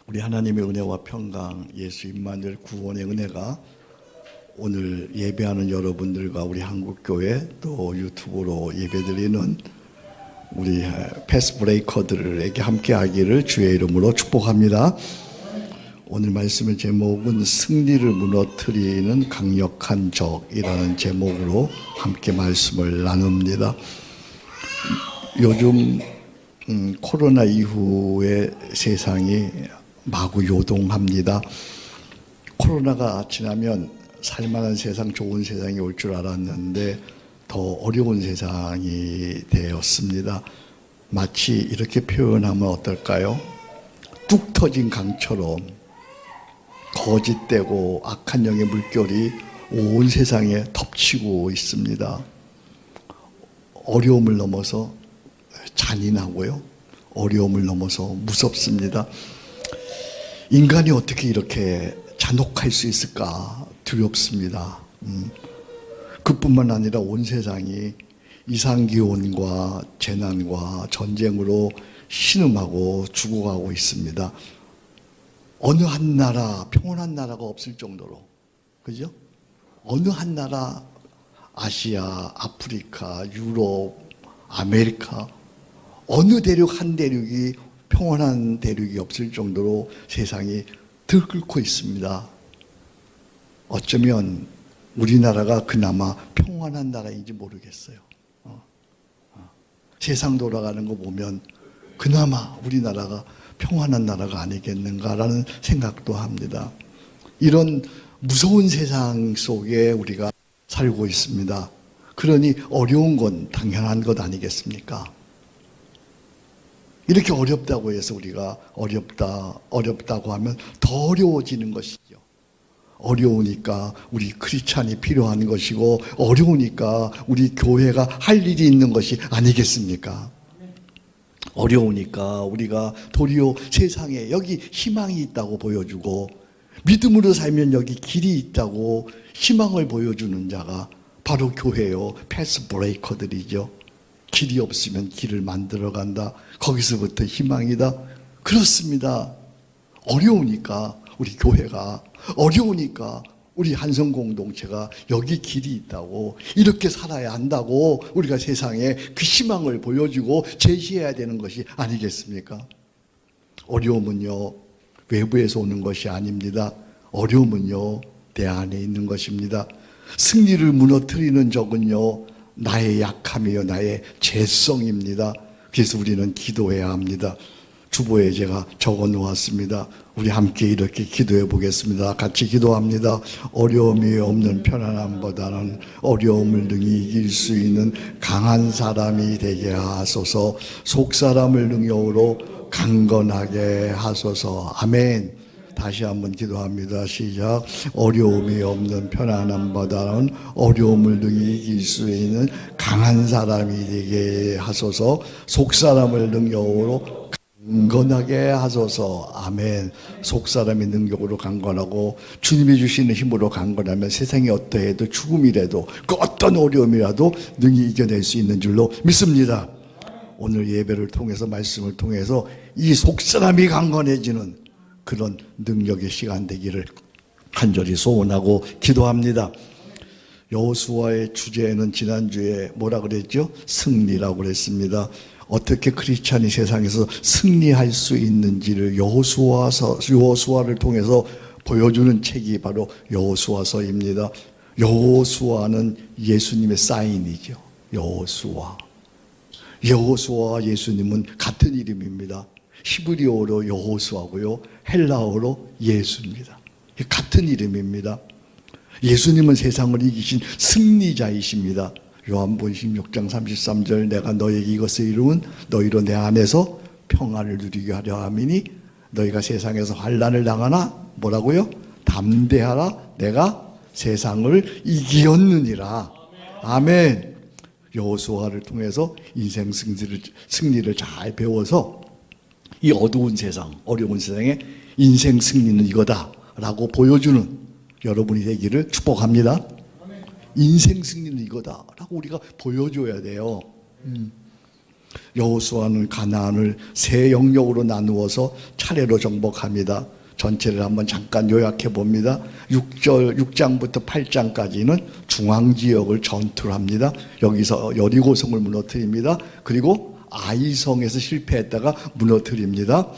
우리 하나님의 은혜와 평강, 예수 임마누엘 구원의 은혜가 오늘 예배하는 여러분들과 우리 한국교회 또 유튜브로 예배드리는 우리 패스브레이커들에게 함께하기를 주의 이름으로 축복합니다. 오늘 말씀의 제목은 승리를 무너뜨리는 강력한 적이라는 제목으로 함께 말씀을 나눕니다. 요즘 코로나 이후에 세상이 마구 요동합니다. 코로나가 지나면 살만한 세상, 좋은 세상이 올 줄 알았는데 더 어려운 세상이 되었습니다. 마치 이렇게 표현하면 어떨까요? 뚝 터진 강처럼 거짓되고 악한 영의 물결이 온 세상에 덮치고 있습니다. 어려움을 넘어서 잔인하고요. 어려움을 넘어서 무섭습니다. 인간이 어떻게 이렇게 잔혹할 수 있을까 두렵습니다. 그뿐만 아니라 온 세상이 이상기온과 재난과 전쟁으로 신음하고 죽어가고 있습니다. 어느 한 나라, 평온한 나라가 없을 정도로, 그죠? 어느 한 나라, 아시아, 아프리카, 유럽, 아메리카, 어느 대륙 한 대륙이 평온한 대륙이 없을 정도로 세상이 들끓고 있습니다. 어쩌면 우리나라가 그나마 평온한 나라인지 모르겠어요. 세상 돌아가는 거 보면 그나마 우리나라가 평안한 나라가 아니겠는가라는 생각도 합니다. 이런 무서운 세상 속에 우리가 살고 있습니다. 그러니 어려운 건 당연한 것 아니겠습니까? 이렇게 어렵다고 해서 우리가 어렵다고 하면 더 어려워지는 것이죠. 어려우니까 우리 크리스찬이 필요한 것이고 어려우니까 우리 교회가 할 일이 있는 것이 아니겠습니까? 어려우니까 우리가 도리어 세상에 여기 희망이 있다고 보여주고 믿음으로 살면 여기 길이 있다고 희망을 보여주는 자가 바로 교회요. 패스 브레이커들이죠. 길이 없으면 길을 만들어 간다. 거기서부터 희망이다. 그렇습니다. 어려우니까 우리 교회가, 어려우니까 우리 한성공동체가 여기 길이 있다고, 이렇게 살아야 한다고 우리가 세상에 그 희망을 보여주고 제시해야 되는 것이 아니겠습니까? 어려움은요, 외부에서 오는 것이 아닙니다. 어려움은요, 내 안에 있는 것입니다. 승리를 무너뜨리는 적은요, 나의 약함이요, 나의 죄성입니다. 그래서 우리는 기도해야 합니다. 주보에 제가 적어 놓았습니다. 우리 함께 이렇게 기도해 보겠습니다. 같이 기도합니다. 어려움이 없는 편안함보다는 어려움을 능히 이길 수 있는 강한 사람이 되게 하소서. 속사람을 능력으로 강건하게 하소서. 아멘. 다시 한번 기도합니다. 시작. 어려움이 없는 편안함보다는 어려움을 능히 이길 수 있는 강한 사람이 되게 하소서. 속사람을 능력으로 강건하게 하소서. 아멘. 속사람의 능력으로 강건하고 주님이 주시는 힘으로 강건하면 세상이 어떠해도 죽음이라도 그 어떤 어려움이라도 능히 이겨낼 수 있는 줄로 믿습니다. 오늘 예배를 통해서 말씀을 통해서 이 속사람이 강건해지는 그런 능력의 시간 되기를 간절히 소원하고 기도합니다. 여호수아의 주제는 지난주에 뭐라 그랬죠? 승리라고 그랬습니다. 어떻게 크리스찬이 세상에서 승리할 수 있는지를 여호수아를 통해서 보여주는 책이 바로 여호수아서입니다. 여호수아는 예수님의 사인이죠. 여호수아와 예수님은 같은 이름입니다. 히브리어로 여호수아고요, 헬라어로 예수입니다. 같은 이름입니다. 예수님은 세상을 이기신 승리자이십니다. 요한복음 16장 33절 내가 너에게 이것을 이루면 너희로 내 안에서 평안을 누리게 하려 함이니 너희가 세상에서 환난을 당하나 뭐라고요? 담대하라 내가 세상을 이기었느니라. 아멘. 여호수아를 통해서 인생 승리를 잘 배워서 이 어두운 세상, 어려운 세상에 인생 승리는 이거다 라고 보여주는 여러분이 되기를 축복합니다. 인생 승리는 이거다 라고 우리가 보여줘야 돼요. 여호수아는 가나안을 세 영역으로 나누어서 차례로 정복합니다. 전체를 한번 잠깐 요약해 봅니다. 6장부터 8장까지는 중앙지역을 전투를 합니다. 여기서 여리고성을 무너뜨립니다. 그리고 아이성에서 실패했다가 무너뜨립니다.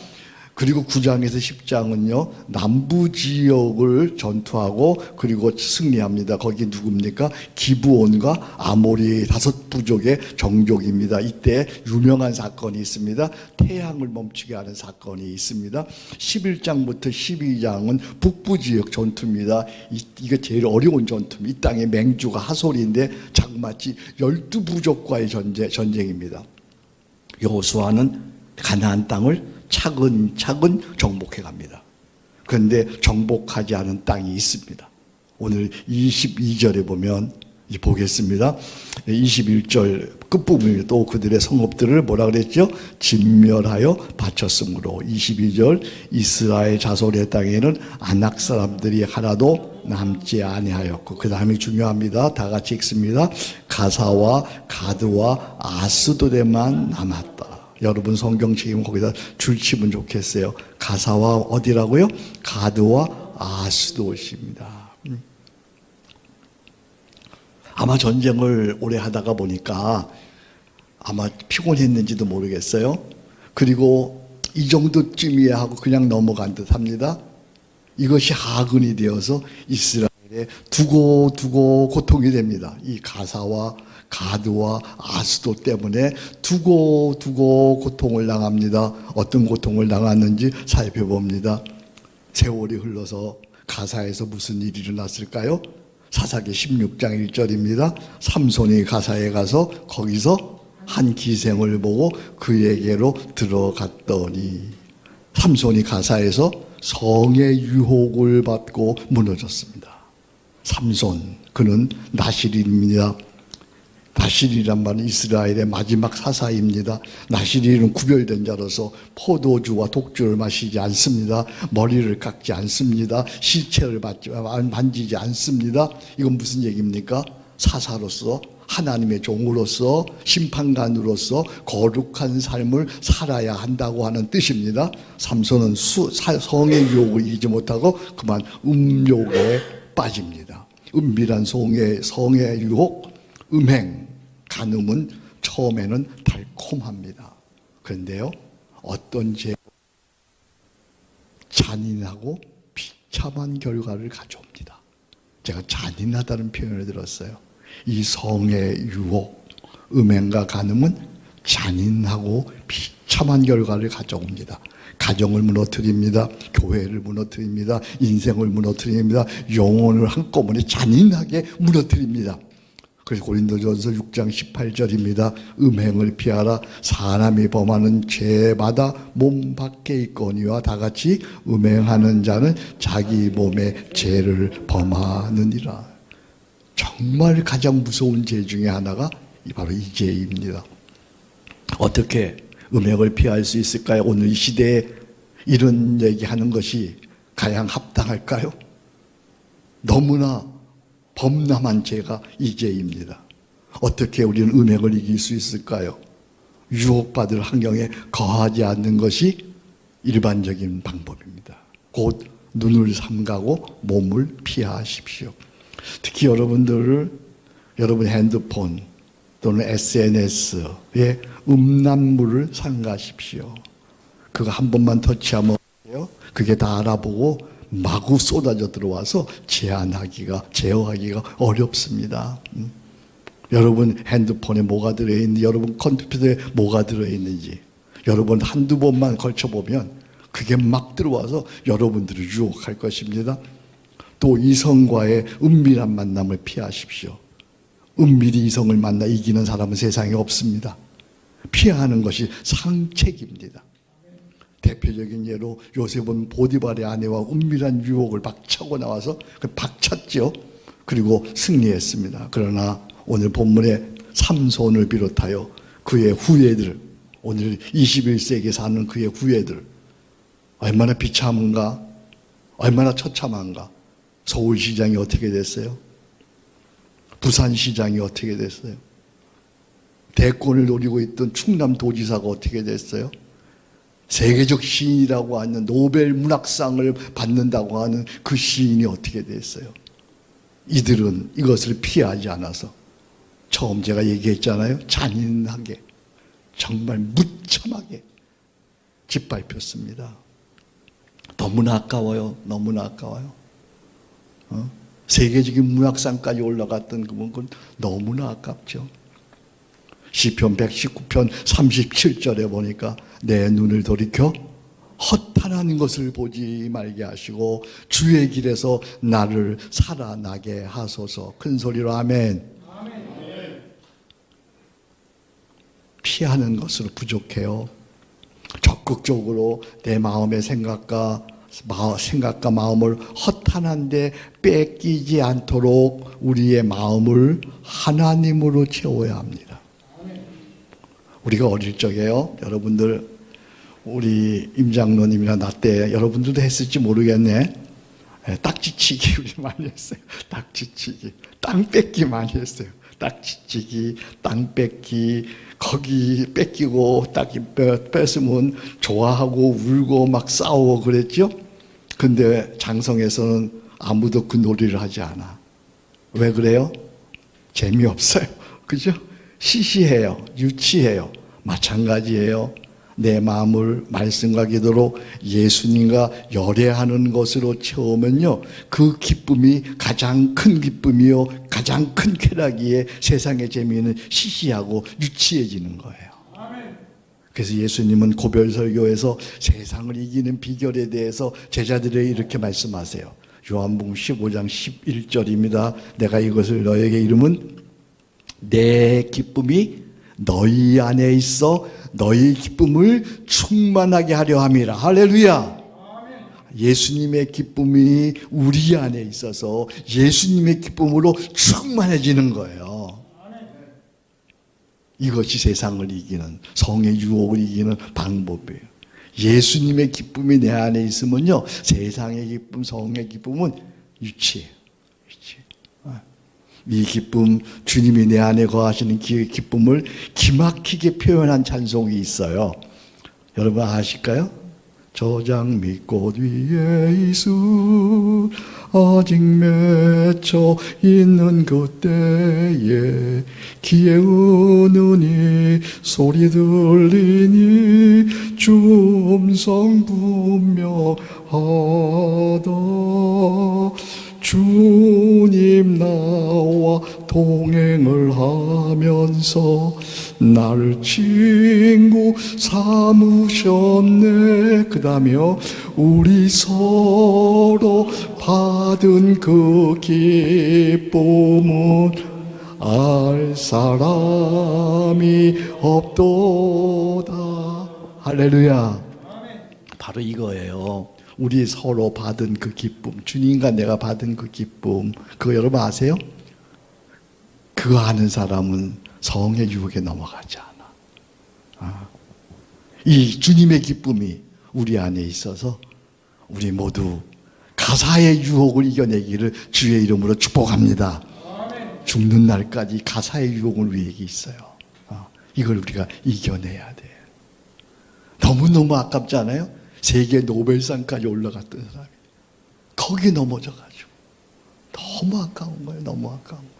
그리고 9장에서 10장은요, 남부 지역을 전투하고 그리고 승리합니다. 거기 누굽니까? 기브온과 아모리 5부족의 정족입니다. 이때 유명한 사건이 있습니다. 태양을 멈추게 하는 사건이 있습니다. 11장부터 12장은 북부 지역 전투입니다. 이거 제일 어려운 전투입니다. 이 땅의 맹주가 하솔인데 장마치 12부족과의 전쟁입니다. 여호수아는 가나안 땅을 차근차근 정복해 갑니다. 그런데 정복하지 않은 땅이 있습니다. 오늘 22절에 보면 보겠습니다. 21절 끝부분에 또 그들의 성읍들을 뭐라 그랬죠? 진멸하여 바쳤으므로. 22절 이스라엘 자손의 땅에는 아낙 사람들이 하나도 남지 아니하였고, 그 다음에 중요합니다. 다 같이 읽습니다. 가사와 가드와 아스도데만 남았다. 여러분 성경 책임 거기다 줄치면 좋겠어요. 가사와 어디라고요? 가드와 아스도시입니다. 아마 전쟁을 오래 하다가 보니까 아마 피곤했는지도 모르겠어요. 그리고 이 정도쯤이야 하고 그냥 넘어간 듯 합니다. 이것이 하근이 되어서 이스라엘에 두고 고통이 됩니다. 이 가사와 가드와 아스도 때문에 두고 고통을 당합니다. 어떤 고통을 당했는지 살펴봅니다. 세월이 흘러서 가사에서 무슨 일이 일어났을까요? 사사기 16장 1절입니다. 삼손이 가사에 가서 거기서 한 기생을 보고 그에게로 들어갔더니, 삼손이 가사에서 성의 유혹을 받고 무너졌습니다. 삼손, 그는 나실인입니다. 나실이란 말은 이스라엘의 마지막 사사입니다. 나실이는 구별된 자로서 포도주와 독주를 마시지 않습니다. 머리를 깎지 않습니다. 시체를 만지지 않습니다. 이건 무슨 얘기입니까? 사사로서, 하나님의 종으로서, 심판관으로서 거룩한 삶을 살아야 한다고 하는 뜻입니다. 삼손은 성의 유혹을 이기지 못하고 그만 음욕에 빠집니다. 은밀한 성의 유혹, 음행, 간음은 처음에는 달콤합니다. 그런데요, 어떤 잔인하고 비참한 결과를 가져옵니다. 제가 잔인하다는 표현을 들었어요. 이 성의 유혹, 음행과 간음은 잔인하고 비참한 결과를 가져옵니다. 가정을 무너뜨립니다. 교회를 무너뜨립니다. 인생을 무너뜨립니다. 영혼을 한꺼번에 잔인하게 무너뜨립니다. 그래서 고린도전서 6장 18절입니다. 음행을 피하라. 사람이 범하는 죄마다 몸 밖에 있거니와 다 같이 음행하는 자는 자기 몸의 죄를 범하느니라. 정말 가장 무서운 죄 중에 하나가 바로 이 죄입니다. 어떻게 음행을 피할 수 있을까요? 오늘 이 시대에 이런 얘기하는 것이 가장 합당할까요? 너무나 범람한 죄가 이 죄입니다. 어떻게 우리는 음행을 이길 수 있을까요? 유혹받을 환경에 거하지 않는 것이 일반적인 방법입니다. 곧 눈을 삼가고 몸을 피하십시오. 특히 여러분 핸드폰 또는 SNS에 음란물을 삼가십시오. 그거 한 번만 터치하면 그게 다 알아보고 마구 쏟아져 들어와서 제어하기가 어렵습니다. 여러분 핸드폰에 뭐가 들어있는지, 여러분 컴퓨터에 뭐가 들어있는지 여러분 한두 번만 걸쳐보면 그게 막 들어와서 여러분들을 유혹할 것입니다. 또 이성과의 은밀한 만남을 피하십시오. 은밀히 이성을 만나 이기는 사람은 세상에 없습니다. 피하는 것이 상책입니다. 대표적인 예로 요셉은 보디발의 아내와 은밀한 유혹을 막 쳐고 나와서 박쳤죠. 그리고 승리했습니다. 그러나 오늘 본문의 삼손을 비롯하여 그의 후예들, 오늘 21세기에 사는 그의 후예들 얼마나 비참한가, 얼마나 처참한가. 서울시장이 어떻게 됐어요? 부산시장이 어떻게 됐어요? 대권을 노리고 있던 충남도지사가 어떻게 됐어요? 세계적 시인이라고 하는 노벨 문학상을 받는다고 하는 그 시인이 어떻게 됐어요? 이들은 이것을 피하지 않아서 처음 제가 얘기했잖아요. 잔인하게, 정말 무참하게 짓밟혔습니다. 너무나 아까워요. 너무나 아까워요. 세계적인 문학상까지 올라갔던 그건 너무나 아깝죠. 시편 119편 37절에 보니까 내 눈을 돌이켜 허탄한 것을 보지 말게 하시고 주의 길에서 나를 살아나게 하소서. 큰 소리로 아멘. 피하는 것으로 부족해요. 적극적으로 내 마음의 생각과 마음을 허탄한데 뺏기지 않도록 우리의 마음을 하나님으로 채워야 합니다. 우리가 어릴 적에요, 여러분들, 우리 임장로님이나 나 때 여러분들도 했을지 모르겠네. 딱지치기 우리 많이 했어요. 딱지치기, 땅 뺏기 많이 했어요. 딱지치기, 땅 뺏기, 거기 뺏기고 딱 뺏으면 좋아하고 울고 막 싸우고 그랬죠. 근데 장성에서는 아무도 그 놀이를 하지 않아. 왜 그래요? 재미없어요. 그죠? 시시해요. 유치해요. 마찬가지예요. 내 마음을 말씀과 기도로 예수님과 열애하는 것으로 채우면요, 그 기쁨이 가장 큰 기쁨이요, 가장 큰 쾌락이에 세상의 재미는 시시하고 유치해지는 거예요. 그래서 예수님은 고별설교에서 세상을 이기는 비결에 대해서 제자들에게 이렇게 말씀하세요. 요한복음 15장 11절입니다. 내가 이것을 너에게 이름은 내 기쁨이 너희 안에 있어 너희 기쁨을 충만하게 하려 함이라. 할렐루야. 예수님의 기쁨이 우리 안에 있어서 예수님의 기쁨으로 충만해지는 거예요. 이것이 세상을 이기는, 성의 유혹을 이기는 방법이에요. 예수님의 기쁨이 내 안에 있으면요, 세상의 기쁨, 성의 기쁨은 유치해요. 이 기쁨, 주님이 내 안에 거하시는 기쁨을 기막히게 표현한 찬송이 있어요. 여러분 아실까요? 저장 밑꽃 위에 이슬 아직 맺혀 있는 그때에 귀에 은은히 소리 들리니 주 음성 분명하다. 주님 나와 동행을 하면서 나를 친구 삼으셨네. 그 다음에요, 우리 서로 받은 그 기쁨은 알 사람이 없도다. 할렐루야. 바로 이거예요. 우리 서로 받은 그 기쁨, 주님과 내가 받은 그 기쁨, 그거 여러분 아세요? 그거 아는 사람은 성의 유혹에 넘어가지 않아. 이 주님의 기쁨이 우리 안에 있어서 우리 모두 가사의 유혹을 이겨내기를 주의 이름으로 축복합니다. 죽는 날까지 가사의 유혹은 우리에게 있어요. 이걸 우리가 이겨내야 돼. 너무너무 아깝지 않아요? 세계 노벨상까지 올라갔던 사람이 거기 넘어져가지고 너무 아까운 거예요. 너무 아까운 거예요.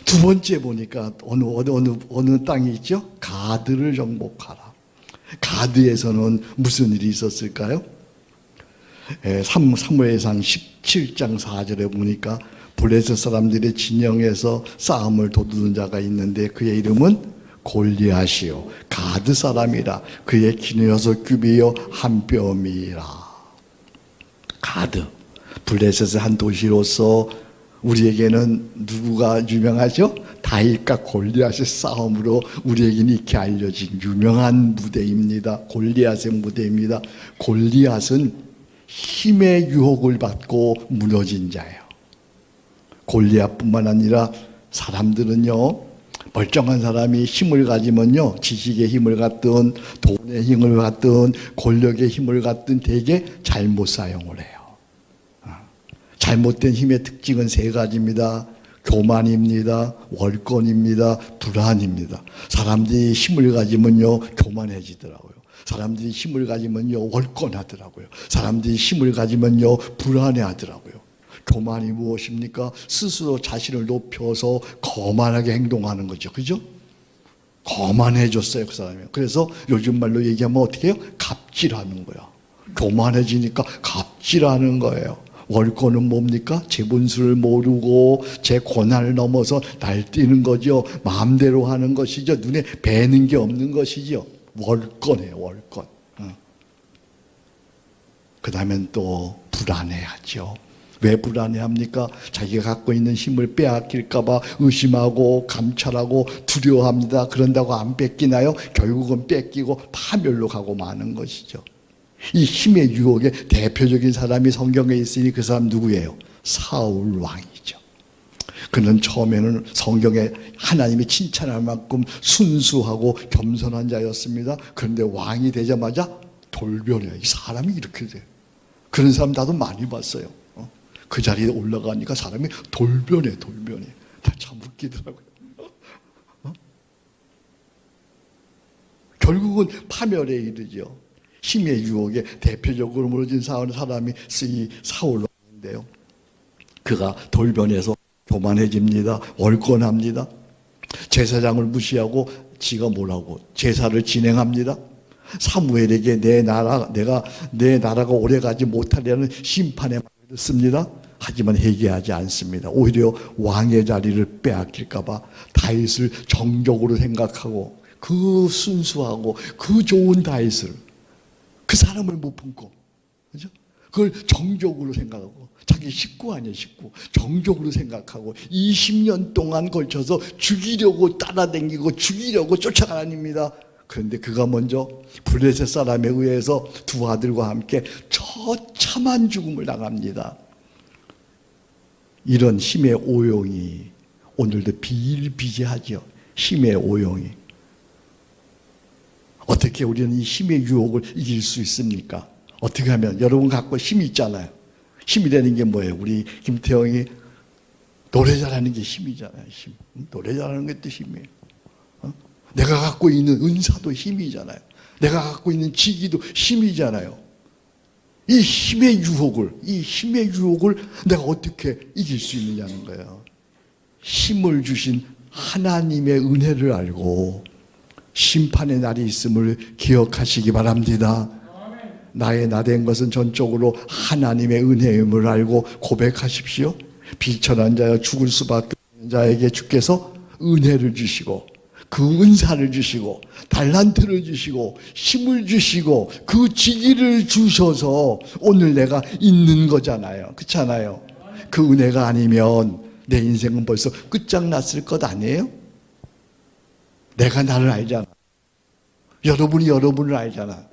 두 번째 보니까 어느 땅이 있죠? 가드를 정복하라. 가드에서는 무슨 일이 있었을까요? 사무엘상 17장 4절에 보니까 블레셋 사람들의 진영에서 싸움을 도두는 자가 있는데 그의 이름은 골리앗이요 가드 사람이라. 그의 키는 6규비요 한 뼘이라. 가드, 블레셋의 한 도시로서 우리에게는 누구가 유명하죠? 다윗과 골리앗의 싸움으로 우리에게는 이렇게 알려진 유명한 무대입니다. 골리앗의 무대입니다. 골리앗은 힘의 유혹을 받고 무너진 자예요. 골리앗뿐만 아니라 사람들은요, 멀쩡한 사람이 힘을 가지면요, 지식의 힘을 갖든 돈의 힘을 갖든 권력의 힘을 갖든 되게 잘못 사용을 해요. 잘못된 힘의 특징은 3가지입니다. 교만입니다. 월권입니다. 불안입니다. 사람들이 힘을 가지면요 교만해지더라고요. 사람들이 힘을 가지면요 월권하더라고요. 사람들이 힘을 가지면요 불안해하더라고요. 교만이 무엇입니까? 스스로 자신을 높여서 거만하게 행동하는 거죠. 그죠? 거만해졌어요, 그 사람이. 그래서 요즘 말로 얘기하면 어떻게 해요? 갑질하는 거야. 교만해지니까 갑질하는 거예요. 월권은 뭡니까? 제 분수를 모르고 제 권한을 넘어서 날뛰는 거죠. 마음대로 하는 것이죠. 눈에 뵈는 게 없는 것이죠. 월권이에요, 월권. 그 다음엔 또 불안해하죠. 왜 불안해합니까? 자기가 갖고 있는 힘을 빼앗길까봐 의심하고 감찰하고 두려워합니다. 그런다고 안 뺏기나요? 결국은 뺏기고 파멸로 가고 마는 것이죠. 이 힘의 유혹의 대표적인 사람이 성경에 있으니 그 사람 누구예요? 사울 왕이죠. 그는 처음에는 성경에 하나님이 칭찬할 만큼 순수하고 겸손한 자였습니다. 그런데 왕이 되자마자 돌변해요. 이 사람이 이렇게 돼요. 그런 사람 나도 많이 봤어요. 그 자리에 올라가니까 사람이 돌변해. 참 웃기더라고요. 결국은 파멸에 이르죠. 힘의 유혹에 대표적으로 무너진 사람이 이 사울 왕인데요. 그가 돌변해서 교만해집니다. 월권합니다. 제사장을 무시하고 지가 뭐라고 제사를 진행합니다. 사무엘에게 내 나라가 오래가지 못하려는 심판의 말을 씁니다. 하지만 회개하지 않습니다. 오히려 왕의 자리를 빼앗길까봐 다윗을 정적으로 생각하고 그 순수하고 그 좋은 다윗을 그 사람을 못 품고, 그죠? 그걸 정적으로 생각하고 자기 식구 아니에요, 식구. 정적으로 생각하고 20년 동안 걸쳐서 죽이려고 따라다니고 죽이려고 쫓아가닙니다. 그런데 그가 먼저 블레셋 사람에 의해서 두 아들과 함께 처참한 죽음을 당합니다. 이런 힘의 오용이 오늘도 비일비재하죠. 힘의 오용이. 어떻게 우리는 이 힘의 유혹을 이길 수 있습니까? 어떻게 하면? 여러분 갖고 힘이 있잖아요. 힘이라는 게 뭐예요? 우리 김태형이 노래 잘하는 게 힘이잖아요. 힘. 노래 잘하는 것도 힘이에요. 내가 갖고 있는 은사도 힘이잖아요. 내가 갖고 있는 직위도 힘이잖아요. 이 힘의 유혹을 내가 어떻게 이길 수 있느냐는 거예요. 힘을 주신 하나님의 은혜를 알고 심판의 날이 있음을 기억하시기 바랍니다. 나의 나된 것은 전적으로 하나님의 은혜임을 알고 고백하십시오. 비천한 자여 죽을 수밖에 없는 자에게 주께서 은혜를 주시고 그 은사를 주시고 달란트를 주시고 힘을 주시고 그 직위를 주셔서 오늘 내가 있는 거잖아요. 그렇잖아요. 그 은혜가 아니면 내 인생은 벌써 끝장났을 것 아니에요? 내가 나를 알잖아. 여러분이 여러분을 알잖아.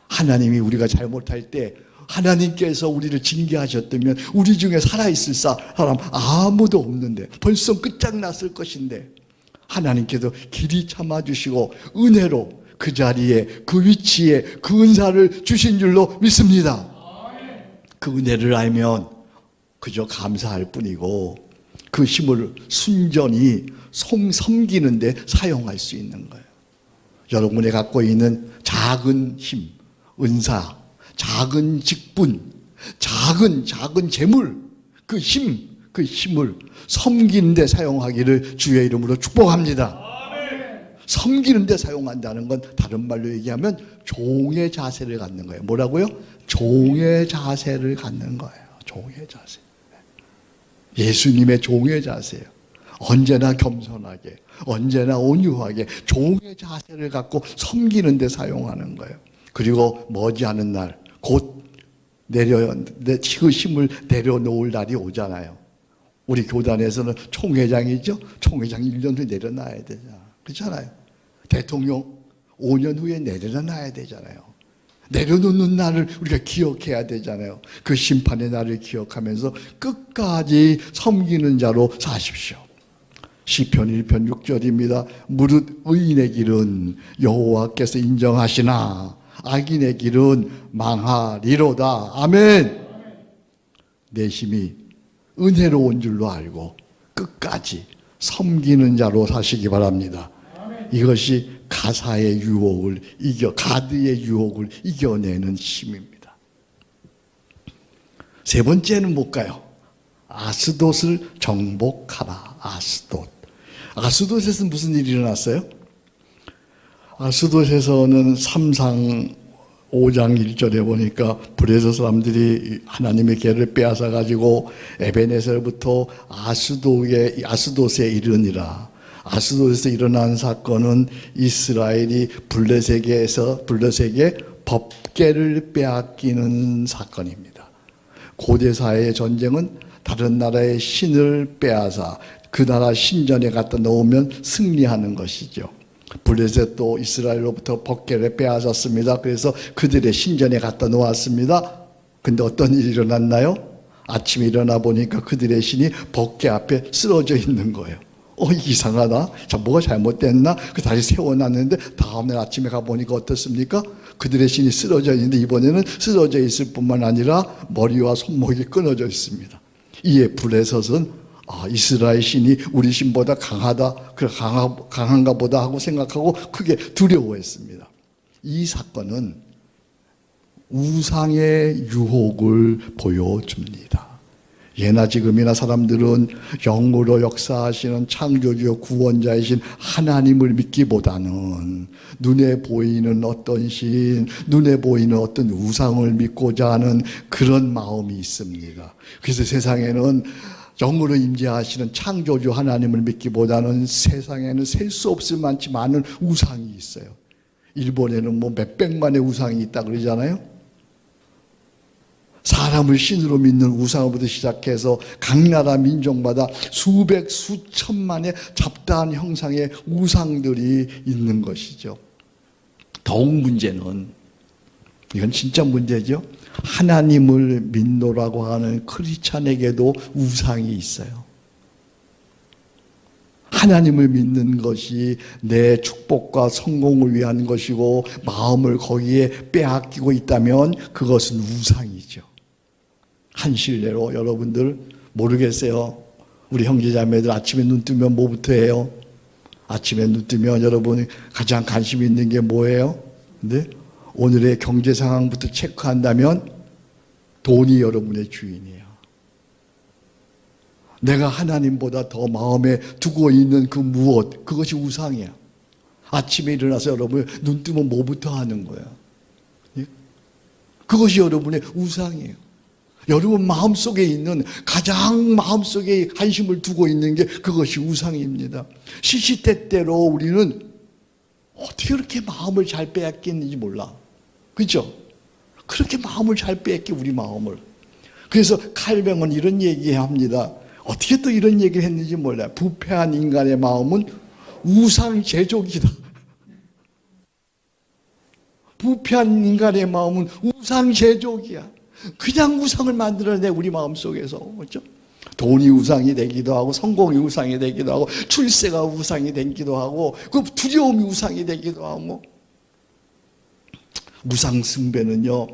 하나님이 우리가 잘못할 때 하나님께서 우리를 징계하셨다면 우리 중에 살아있을 사람 아무도 없는데 벌써 끝장났을 것인데 하나님께서 길이 참아주시고 은혜로 그 자리에 그 위치에 그 은사를 주신 줄로 믿습니다. 그 은혜를 알면 그저 감사할 뿐이고 그 힘을 순전히 섬기는 데 사용할 수 있는 거예요. 여러분이 갖고 있는 작은 힘, 은사, 작은 직분, 작은 재물, 그 힘을 섬기는 데 사용하기를 주의 이름으로 축복합니다. 섬기는 데 사용한다는 건 다른 말로 얘기하면 종의 자세를 갖는 거예요. 뭐라고요? 종의 자세를 갖는 거예요. 종의 자세. 예수님의 종의 자세예요. 언제나 겸손하게, 언제나 온유하게 종의 자세를 갖고 섬기는 데 사용하는 거예요. 그리고 머지않은 날, 곧 그 힘을 내려놓을 날이 오잖아요. 우리 교단에서는 총회장이죠. 총회장이 1년 후에 내려놔야 되잖아요. 그렇잖아요. 대통령 5년 후에 내려놔야 되잖아요. 내려놓는 날을 우리가 기억해야 되잖아요. 그 심판의 날을 기억하면서 끝까지 섬기는 자로 사십시오. 시편 1편 6절입니다. 무릇 의인의 길은 여호와께서 인정하시나 악인의 길은 망하리로다. 아멘. 내 힘이 은혜로운 줄로 알고 끝까지 섬기는 자로 사시기 바랍니다. 이것이 가사의 유혹을 가드의 유혹을 이겨내는 힘입니다. 세 번째는 뭘까요? 아스돗을 정복하라. 아스돗에서 무슨 일이 일어났어요? 아스돗에서는 3상 5장 1절에 보니까 브레스 사람들이 하나님의 계를 빼앗아 가지고 에베네셀부터 아스돗에 이르니라. 아스돗에서 일어난 사건은 이스라엘이 블레셋에게 법궤를 빼앗기는 사건입니다. 고대 사회의 전쟁은 다른 나라의 신을 빼앗아 그 나라 신전에 갖다 놓으면 승리하는 것이죠. 블레셋도 이스라엘로부터 법궤를 빼앗았습니다. 그래서 그들의 신전에 갖다 놓았습니다. 근데 어떤 일이 일어났나요? 아침에 일어나 보니까 그들의 신이 법궤 앞에 쓰러져 있는 거예요. 이상하다. 뭐가 잘못됐나? 다시 세워놨는데 다음날 아침에 가보니까 어떻습니까? 그들의 신이 쓰러져 있는데 이번에는 쓰러져 있을 뿐만 아니라 머리와 손목이 끊어져 있습니다. 이에 블레셋은 이스라엘 신이 우리 신보다 강한가 보다 하고 생각하고 크게 두려워했습니다. 이 사건은 우상의 유혹을 보여줍니다. 예나 지금이나 사람들은 영으로 역사하시는 창조주 구원자이신 하나님을 믿기보다는 눈에 보이는 어떤 신, 눈에 보이는 어떤 우상을 믿고자 하는 그런 마음이 있습니다. 그래서 세상에는 영으로 임재하시는 창조주 하나님을 믿기보다는 세상에는 셀 수 없을 만치 많은 우상이 있어요. 일본에는 몇백만의 우상이 있다 그러잖아요. 사람을 신으로 믿는 우상부터 시작해서 각 나라 민족마다 수백 수천만의 잡다한 형상의 우상들이 있는 것이죠. 더욱 문제는, 이건 진짜 문제죠. 하나님을 믿노라고 하는 크리스찬에게도 우상이 있어요. 하나님을 믿는 것이 내 축복과 성공을 위한 것이고 마음을 거기에 빼앗기고 있다면 그것은 우상이죠. 한실례로 여러분들 모르겠어요. 우리 형제자매들 아침에 눈 뜨면 뭐부터 해요? 아침에 눈 뜨면 여러분이 가장 관심 있는 게 뭐예요? 근데 오늘의 경제 상황부터 체크한다면 돈이 여러분의 주인이에요. 내가 하나님보다 더 마음에 두고 있는 그 무엇, 그것이 우상이야. 아침에 일어나서 여러분 눈 뜨면 뭐부터 하는 거야? 그것이 여러분의 우상이에요. 여러분 마음속에 있는, 가장 마음속에 관심을 두고 있는 게 그것이 우상입니다. 시시때때로 우리는 어떻게 그렇게 마음을 잘 빼앗겼는지 몰라. 그죠? 그렇게 마음을 잘 빼앗기, 우리 마음을. 그래서 칼뱅은 이런 얘기합니다. 어떻게 또 이런 얘기를 했는지 몰라요. 부패한 인간의 마음은 우상 제조기다. 부패한 인간의 마음은 우상 제조기야. 그냥 우상을 만들어내, 우리 마음속에서. 그렇죠? 돈이 우상이 되기도 하고, 성공이 우상이 되기도 하고, 출세가 우상이 되기도 하고, 그 두려움이 우상이 되기도 하고. 우상 숭배는요,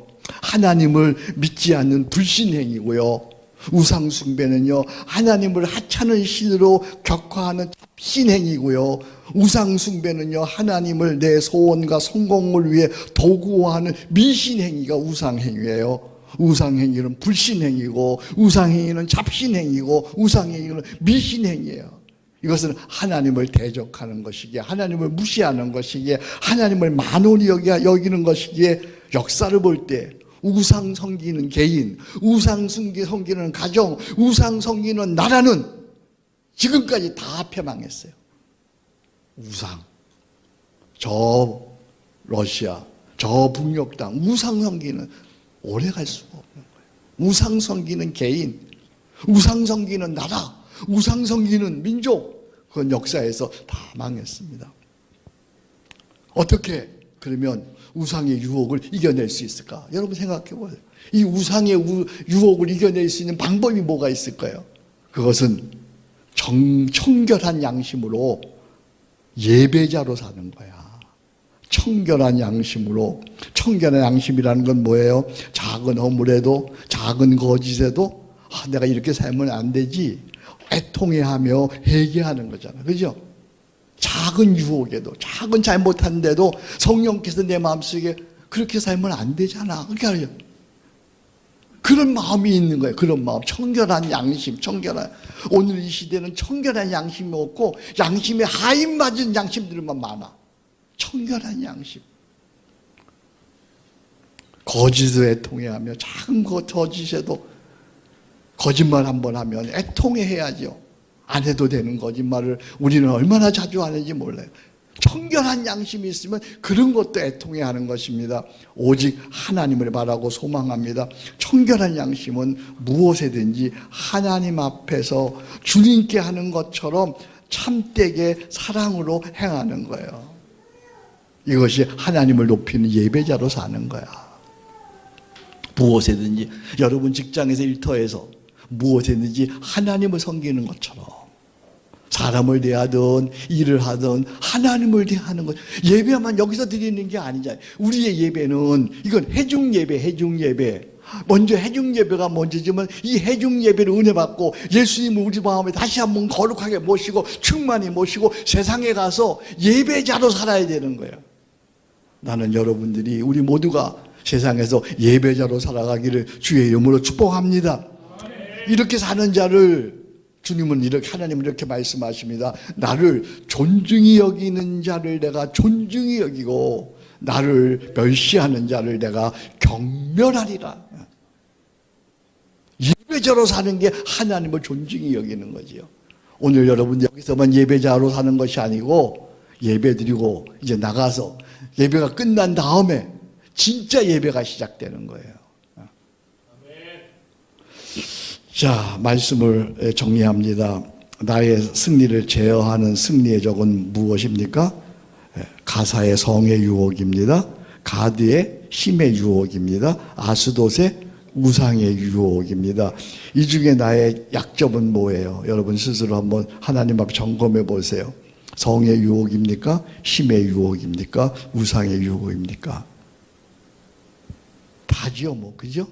하나님을 믿지 않는 불신행이고요. 우상 숭배는요, 하나님을 하찮은 신으로 격화하는 신행이고요. 우상 숭배는요, 하나님을 내 소원과 성공을 위해 도구화하는 미신행위가 우상행위예요. 우상행위는 불신행위고, 우상행위는 잡신행위고, 우상행위는 미신행위예요. 이것은 하나님을 대적하는 것이기에, 하나님을 무시하는 것이기에, 하나님을 만원히 여기는 것이기에, 역사를 볼 때 우상 섬기는 개인, 우상 섬기는 가정, 우상 섬기는 나라는 지금까지 다 패망했어요. 우상, 저 러시아, 저 북녘 땅, 우상 섬기는 오래 갈 수가 없는 거예요. 우상 섬기는 개인, 우상 섬기는 나라, 우상 섬기는 민족, 그건 역사에서 다 망했습니다. 어떻게 그러면 우상의 유혹을 이겨낼 수 있을까? 여러분 생각해 보세요. 이 우상의 유혹을 이겨낼 수 있는 방법이 뭐가 있을까요? 그것은 청결한 양심으로 예배자로 사는 거야. 청결한 양심으로. 청결한 양심이라는 건 뭐예요? 작은 허물에도, 작은 거짓에도 내가 이렇게 살면 안 되지. 애통해하며 회개하는 거잖아요. 그죠? 작은 유혹에도, 작은 잘못한데도 성령께서 내 마음속에 그렇게 살면 안 되잖아. 그렇게 하죠. 그런 마음이 있는 거예요. 그런 마음. 청결한 양심, 청결한. 오늘 이 시대는 청결한 양심이 없고 양심에 하인 맞은 양심들만 많아. 청결한 양심. 거짓을 애통해하며 작은 거 거짓에도 거짓말 한번 하면 애통해야죠. 안 해도 되는 거짓말을 우리는 얼마나 자주 하는지 몰라요. 청결한 양심이 있으면 그런 것도 애통해하는 것입니다. 오직 하나님을 바라고 소망합니다. 청결한 양심은 무엇이든지 하나님 앞에서 주님께 하는 것처럼 참되게 사랑으로 행하는 거예요. 이것이 하나님을 높이는 예배자로 사는 거야. 무엇이든지 여러분 직장에서 일터에서 무엇이든지 하나님을 섬기는 것처럼 사람을 대하든 일을 하든 하나님을 대하는 것. 예배만 여기서 드리는 게 아니잖아요. 우리의 예배는 이건 해중예배, 해중예배. 먼저 해중예배가 먼저지만 이 해중예배를 은혜 받고 예수님을 우리 마음에 다시 한번 거룩하게 모시고 충만히 모시고 세상에 가서 예배자로 살아야 되는 거예요. 나는 여러분들이 우리 모두가 세상에서 예배자로 살아가기를 주의 이름으로 축복합니다. 이렇게 사는 자를 주님은 이렇게, 하나님은 이렇게 말씀하십니다. 나를 존중히 여기는 자를 내가 존중히 여기고 나를 멸시하는 자를 내가 경멸하리라. 예배자로 사는 게 하나님을 존중히 여기는 거지요. 오늘 여러분 여기서만 예배자로 사는 것이 아니고 예배드리고 이제 나가서 예배가 끝난 다음에 진짜 예배가 시작되는 거예요. 자, 말씀을 정리합니다. 나의 승리를 제어하는 승리의 적은 무엇입니까? 가사의 성의 유혹입니다. 가드의 힘의 유혹입니다. 아스돗의 우상의 유혹입니다. 이 중에 나의 약점은 뭐예요? 여러분 스스로 한번 하나님 앞에 점검해 보세요. 성의 유혹입니까? 힘의 유혹입니까? 우상의 유혹입니까? 다지요, 뭐, 그죠?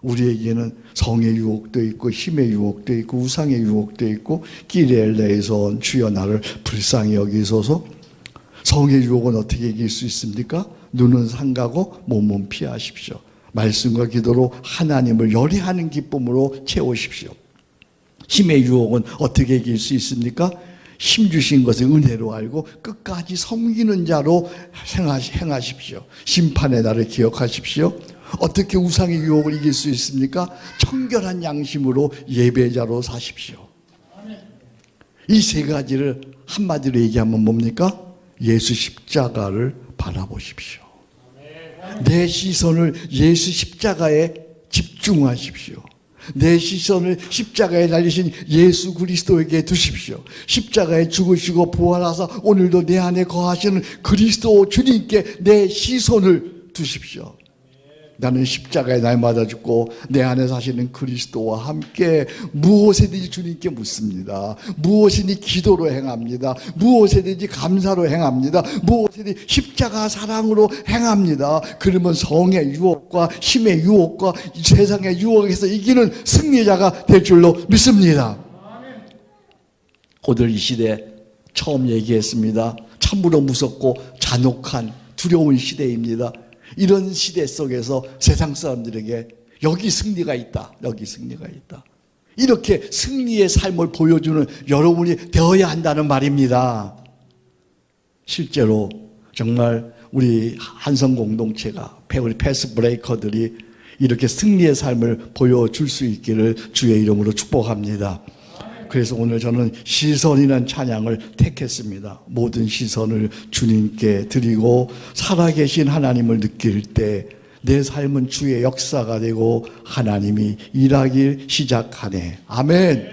우리에게는 성의 유혹도 있고 힘의 유혹도 있고 우상의 유혹도 있고 기레엘레에서 온 주여 나를 불쌍히 여기소서. 성의 유혹은 어떻게 이길 수 있습니까? 눈은 삼가고 몸은 피하십시오. 말씀과 기도로 하나님을 열애하는 기쁨으로 채우십시오. 힘의 유혹은 어떻게 이길 수 있습니까? 힘 주신 것을 은혜로 알고 끝까지 섬기는 자로 행하십시오. 심판의 날을 기억하십시오. 어떻게 우상의 유혹을 이길 수 있습니까? 청결한 양심으로 예배자로 사십시오. 이 세 가지를 한마디로 얘기하면 뭡니까? 예수 십자가를 바라보십시오. 내 시선을 예수 십자가에 집중하십시오. 내 시선을 십자가에 달리신 예수 그리스도에게 두십시오. 십자가에 죽으시고 부활하사 오늘도 내 안에 거하시는 그리스도 주님께 내 시선을 두십시오. 나는 십자가에 날마다 죽고 내 안에 사시는 그리스도와 함께 무엇이든지 주님께 묻습니다. 무엇이든지 기도로 행합니다. 무엇이든지 감사로 행합니다. 무엇이든지 십자가 사랑으로 행합니다. 그러면 성의 유혹과 힘의 유혹과 세상의 유혹에서 이기는 승리자가 될 줄로 믿습니다. 오늘 이 시대 처음 얘기했습니다. 참으로 무섭고 잔혹한 두려운 시대입니다. 이런 시대 속에서 세상 사람들에게 여기 승리가 있다. 여기 승리가 있다. 이렇게 승리의 삶을 보여주는 여러분이 되어야 한다는 말입니다. 실제로 정말 우리 한성 공동체가 우리 패스 브레이커들이 이렇게 승리의 삶을 보여줄 수 있기를 주의 이름으로 축복합니다. 그래서 오늘 저는 시선이라는 찬양을 택했습니다. 모든 시선을 주님께 드리고 살아계신 하나님을 느낄 때 내 삶은 주의 역사가 되고 하나님이 일하길 시작하네. 아멘.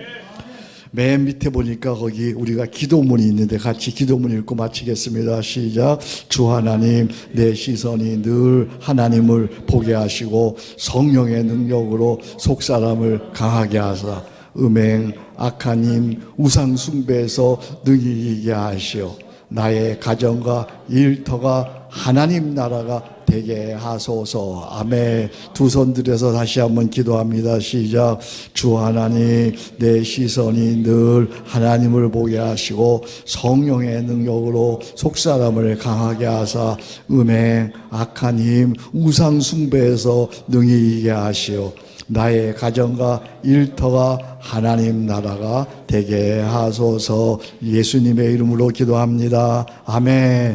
맨 밑에 보니까 거기 우리가 기도문이 있는데 같이 기도문 읽고 마치겠습니다. 시작. 주 하나님, 내 시선이 늘 하나님을 보게 하시고 성령의 능력으로 속사람을 강하게 하사 음행, 악한 힘, 우상 숭배에서 능히 이기게 하시오. 나의 가정과 일터가 하나님 나라가 되게 하소서. 아멘. 두 손 들여서 다시 한번 기도합니다. 시작. 주 하나님, 내 시선이 늘 하나님을 보게 하시고 성령의 능력으로 속사람을 강하게 하사 음행, 악한 힘, 우상 숭배에서 능히 이기게 하시오. 나의 가정과 일터가 하나님 나라가 되게 하소서. 예수님의 이름으로 기도합니다. 아멘.